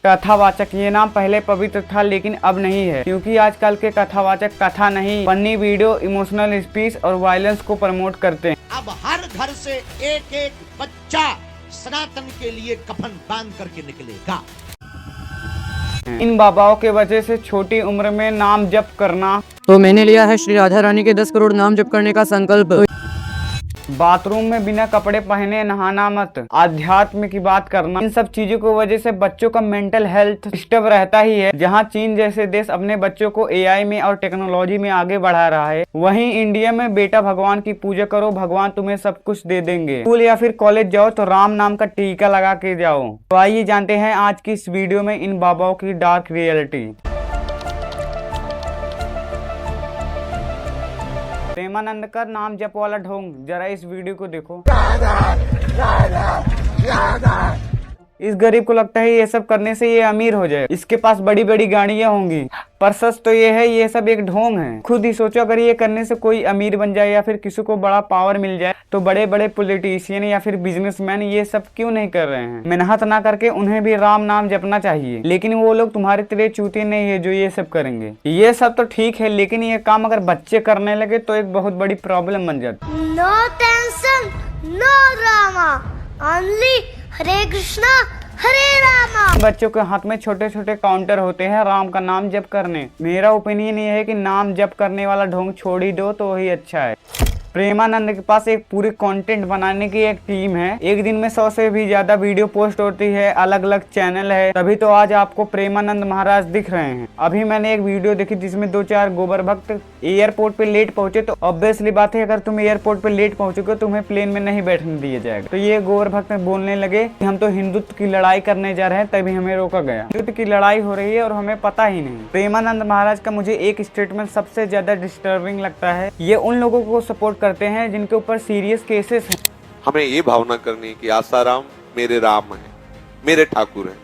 कथावाचक ये नाम पहले पवित्र था लेकिन अब नहीं है, क्योंकि आजकल के कथावाचक कथा नहीं, फनी वीडियो, इमोशनल स्पीच और वायलेंस को प्रमोट करते हैं। अब हर घर से एक एक बच्चा सनातन के लिए कफन बांध करके निकलेगा। इन बाबाओं के वजह से छोटी उम्र में नाम जप करना, तो मैंने लिया है श्री राधा रानी के 10 करोड़ नाम जप करने का संकल्प। बाथरूम में बिना कपड़े पहने नहाना मत, आध्यात्म की बात करना, इन सब चीजों की वजह से बच्चों का मेंटल हेल्थ डिस्टर्ब रहता ही है। जहां चीन जैसे देश अपने बच्चों को एआई में और टेक्नोलॉजी में आगे बढ़ा रहा है, वहीं इंडिया में बेटा भगवान की पूजा करो, भगवान तुम्हें सब कुछ दे देंगे। स्कूल या फिर कॉलेज जाओ तो राम नाम का टीका लगा के जाओ। तो आइए जानते हैं आज की इस वीडियो में इन बाबाओं की डार्क रियलिटी। प्रेमानंद का नाम जप वाला ढोंग, जरा इस वीडियो को देखो। इस गरीब को लगता है ये सब करने से ये अमीर हो जाए, इसके पास बड़ी बड़ी गाड़ियां होंगी, पर सच तो ये है ये सब एक ढोंग है। खुद ही सोचो, अगर ये करने से कोई अमीर बन जाए या फिर किसी को बड़ा पावर मिल जाए तो बड़े बड़े पॉलिटिशियन या फिर बिजनेसमैन ये सब क्यों नहीं कर रहे हैं। मेहनत ना करके उन्हें भी राम नाम जपना चाहिए, लेकिन वो लोग तुम्हारे तरह चूते नहीं है जो ये सब करेंगे। ये सब तो ठीक है, लेकिन ये काम अगर बच्चे करने लगे तो एक बहुत बड़ी प्रॉब्लम बन जाती। No tension, no drama, only Hare Krishna Hare Rama. बच्चों के हाथ में छोटे छोटे काउंटर होते हैं राम का नाम जप करने। मेरा ओपिनियन ये है कि नाम जप करने वाला ढोंग छोड़ ही दो तो वही अच्छा है। प्रेमानंद के पास एक पूरी कंटेंट बनाने की एक टीम है, एक दिन में 100 से भी ज्यादा वीडियो पोस्ट होती है, अलग अलग चैनल है, तभी तो आज आपको प्रेमानंद महाराज दिख रहे हैं। अभी मैंने एक वीडियो देखी जिसमें 2-4 गोबर भक्त एयरपोर्ट पे लेट पहुंचे, तो ऑब्वियसली बात है अगर तुम एयरपोर्ट पे लेट पहुंचोगे तो तुम्हें प्लेन में नहीं बैठने दिया जाएगा। तो ये गोबर भक्त बोलने लगे कि हम तो हिंदुत्व की लड़ाई करने जा रहे हैं, तभी हमें रोका गया। हिंदुत्व की लड़ाई हो रही है और हमें पता ही नहीं। प्रेमानंद महाराज का मुझे एक स्टेटमेंट सबसे ज्यादा डिस्टर्बिंग लगता है, ये उन लोगों को सपोर्ट करते हैं जिनके ऊपर सीरियस केसेस हैं। हमें ये भावना करनी है कि आसाराम मेरे राम है, मेरे ठाकुर है,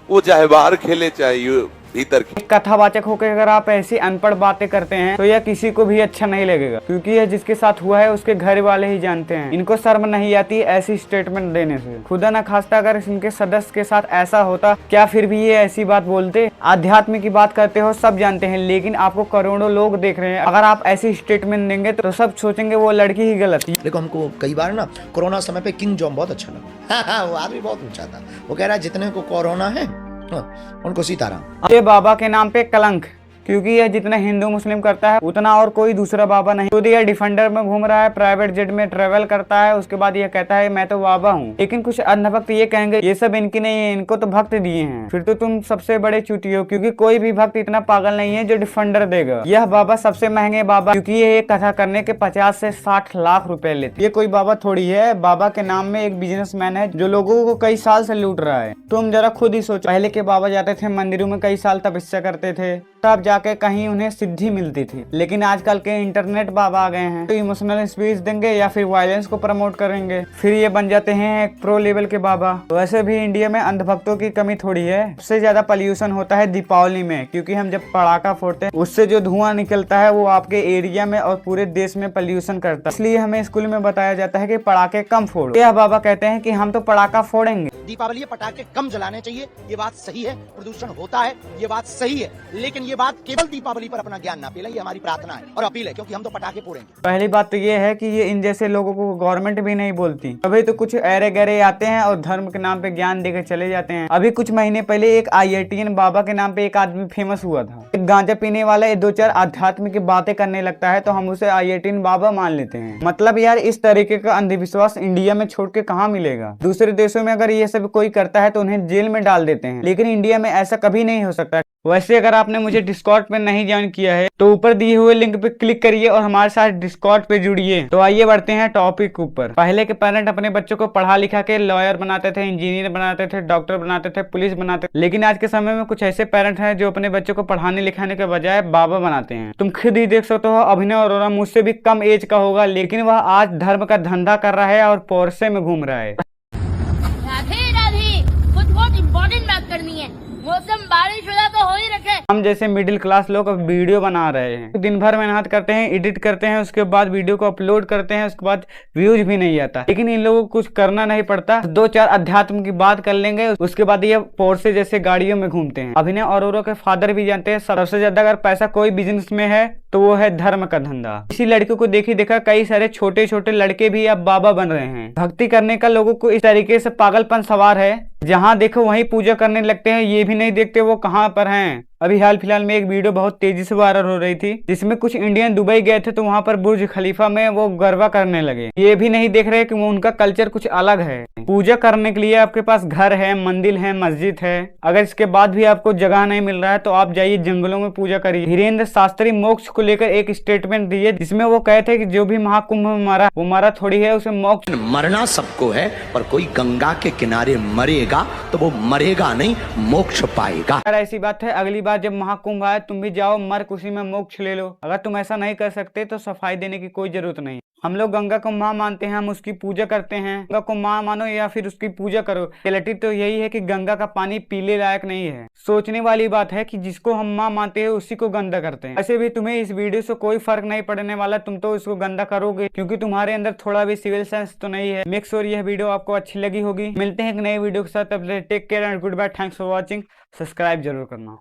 वो चाहे बाहर खेले चाहे भीतर खेले। कथावाचक होकर अगर आप ऐसी अनपढ़ बातें करते हैं तो यह किसी को भी अच्छा नहीं लगेगा, क्योंकि यह जिसके साथ हुआ है उसके घर वाले ही जानते हैं। इनको शर्म नहीं आती ऐसी स्टेटमेंट देने से। खुदा न खास्ता अगर इनके सदस्य के साथ ऐसा होता, क्या फिर भी ये ऐसी बात बोलते? आध्यात्म की बात करते हो सब जानते हैं, लेकिन आपको करोड़ों लोग देख रहे हैं, अगर आप ऐसी स्टेटमेंट देंगे तो सब सोचेंगे वो लड़की ही गलत है। देखो, हमको कई बार ना कोरोना समय पे किंग जॉन बहुत अच्छा लगा। वो आदमी बहुत ऊंचा था। वो कह रहा है जितने को कोरोना है उनको सीताराम। ये बाबा के नाम पे कलंक, क्योंकि यह जितना हिंदू मुस्लिम करता है उतना और कोई दूसरा बाबा नहीं। खुद यह डिफेंडर में घूम रहा है, प्राइवेट जेट में ट्रेवल करता है, उसके बाद यह कहता है मैं तो बाबा हूँ। लेकिन कुछ अंधभक्त ये कहेंगे ये सब इनकी नहीं है, इनको तो भक्त दिए हैं। फिर तो तुम सबसे बड़े चूती हो, क्योंकि कोई भी भक्त इतना पागल नहीं है जो डिफेंडर देगा। यह बाबा सबसे महंगे बाबा, क्योंकि ये एक कथा करने के 50 से 60 लाख रुपए लेते। ये कोई बाबा थोड़ी है, बाबा के नाम में एक बिजनेसमैन है जो लोगों को कई साल से लूट रहा है। तुम जरा खुद ही सोचो, पहले के बाबा जाते थे मंदिरों में, कई साल तपस्या करते थे, तब जाके कहीं उन्हें सिद्धि मिलती थी। लेकिन आजकल के इंटरनेट बाबा आ गए हैं, तो इमोशनल स्पीच देंगे या फिर वायलेंस को प्रमोट करेंगे, फिर ये बन जाते हैं एक प्रो लेवल के बाबा। वैसे भी इंडिया में अंधभक्तों की कमी थोड़ी है। सबसे ज्यादा पॉल्यूशन होता है दीपावली में, क्योंकि हम जब पटाखा फोड़ते हैं उससे जो धुआं निकलता है वो आपके एरिया में और पूरे देश में पॉल्यूशन करता है। इसलिए हमें स्कूल में बताया जाता है कि पटाखे कम फोड़ो। यह बाबा कहते हैं कि हम तो पटाखा फोड़ेंगे। दीपावली पटाखे कम जलाने चाहिए, ये बात सही है। प्रदूषण होता है, ये बात सही है, लेकिन ये बात केवल दीपावली पर अपना ज्ञान ना फैलाए, ये हमारी प्रार्थना है और अपील है, क्योंकि हम तो पटाखे फोड़ेंगे। पहली बात तो ये है कि ये इन जैसे लोगों को गवर्नमेंट भी नहीं बोलती। अभी तो कुछ ऐरे गहरे आते हैं और धर्म के नाम पे ज्ञान देकर चले जाते हैं। अभी कुछ महीने पहले एक IITian बाबा के नाम पे एक आदमी फेमस हुआ था। एक गांजा पीने वाला 2-4 आध्यात्म की बातें करने लगता है तो हम उसे IITian बाबा मान लेते हैं। मतलब यार, इस तरीके का अंधविश्वास इंडिया में छोड़ के कहाँ मिलेगा। दूसरे देशों में अगर ये सब कोई करता है तो उन्हें जेल में डाल देते हैं, लेकिन इंडिया में ऐसा कभी नहीं हो सकता। वैसे अगर आपने मुझे डिस्कॉर्ड पे नहीं ज्वाइन किया है तो ऊपर दिए हुए लिंक पे क्लिक करिए और हमारे साथ डिस्कॉर्ड पे जुड़िए। तो आइए बढ़ते हैं टॉपिक ऊपर। पहले के पेरेंट अपने बच्चों को पढ़ा लिखा के लॉयर बनाते थे, इंजीनियर बनाते थे, डॉक्टर बनाते थे, पुलिस बनाते थे। लेकिन आज के समय में कुछ ऐसे पेरेंट हैं जो अपने बच्चों को पढ़ाने लिखाने के बजाय बाबा बनाते हैं। तुम खुद ही देख सकते हो, अभिनव अरोरा मुझसे भी कम एज का होगा, लेकिन वह आज धर्म का धंधा कर रहा है और पोर्शे में घूम रहा है। राधे राधे, कुछ बहुत इम्पोर्टेंट बात करनी है। मौसम बारिश वाला तो हो ही रखे। हम जैसे मिडिल क्लास लोग अब वीडियो बना रहे हैं, दिन भर मेहनत करते हैं, एडिट करते हैं, उसके बाद वीडियो को अपलोड करते हैं, उसके बाद व्यूज भी नहीं आता। लेकिन इन लोगों को कुछ करना नहीं पड़ता, 2-4 अध्यात्म की बात कर लेंगे, उसके बाद ये पोर्से जैसे गाड़ियों में घूमते हैं। अभिनय अरोरा के फादर भी जानते हैं सबसे ज्यादा अगर पैसा कोई बिजनेस में है तो वो है धर्म का धंधा। इसी लड़कियों को देखी देखा कई सारे छोटे छोटे लड़के भी अब बाबा बन रहे हैं। भक्ति करने का लोगों को इस तरीके से पागलपन सवार है, जहाँ देखो वहीं पूजा करने लगते हैं, ये भी नहीं देखते वो कहाँ पर हैं। अभी हाल फिलहाल में एक वीडियो बहुत तेजी से वायरल हो रही थी, जिसमें कुछ इंडियन दुबई गए थे तो वहां पर बुर्ज खलीफा में वो गरबा करने लगे। ये भी नहीं देख रहे कि वो उनका कल्चर कुछ अलग है। पूजा करने के लिए आपके पास घर है, मंदिर है, मस्जिद है, अगर इसके बाद भी आपको जगह नहीं मिल रहा है तो आप जाइए जंगलों में पूजा करिए। धीरेन्द्र शास्त्री मोक्ष को लेकर एक स्टेटमेंट दिए, जिसमें वो कहते हैं कि जो भी महाकुंभ में मरा वो मरा थोड़ी है, उसे मोक्ष मरना सबको है, पर कोई गंगा के किनारे मरेगा तो वो मरेगा नहीं, मोक्ष पाएगा। अगर ऐसी बात है, अगली बार जब महाकुंभ आए तुम भी जाओ, मर उसी में मोक्ष ले लो। अगर तुम ऐसा नहीं कर सकते तो सफाई देने की कोई जरूरत नहीं। हम लोग गंगा को माँ मानते हैं, हम उसकी पूजा करते हैं। गंगा को माँ मानो या फिर उसकी पूजा करो। रियलिटी तो यही है कि गंगा का पानी पीने लायक नहीं है। सोचने वाली बात है कि जिसको हम माँ मानते हैं उसी को गंदा करते हैं। ऐसे भी तुम्हें इस वीडियो से कोई फर्क नहीं पड़ने वाला, तुम तो उसको गंदा करोगे क्योंकि तुम्हारे अंदर थोड़ा भी सिविल सेंस तो नहीं है। मेक श्योर यह वीडियो आपको अच्छी लगी होगी। मिलते हैं एक नए वीडियो के साथ, तब तक take care and goodbye. Thanks for watching. Subscribe जरूर करना।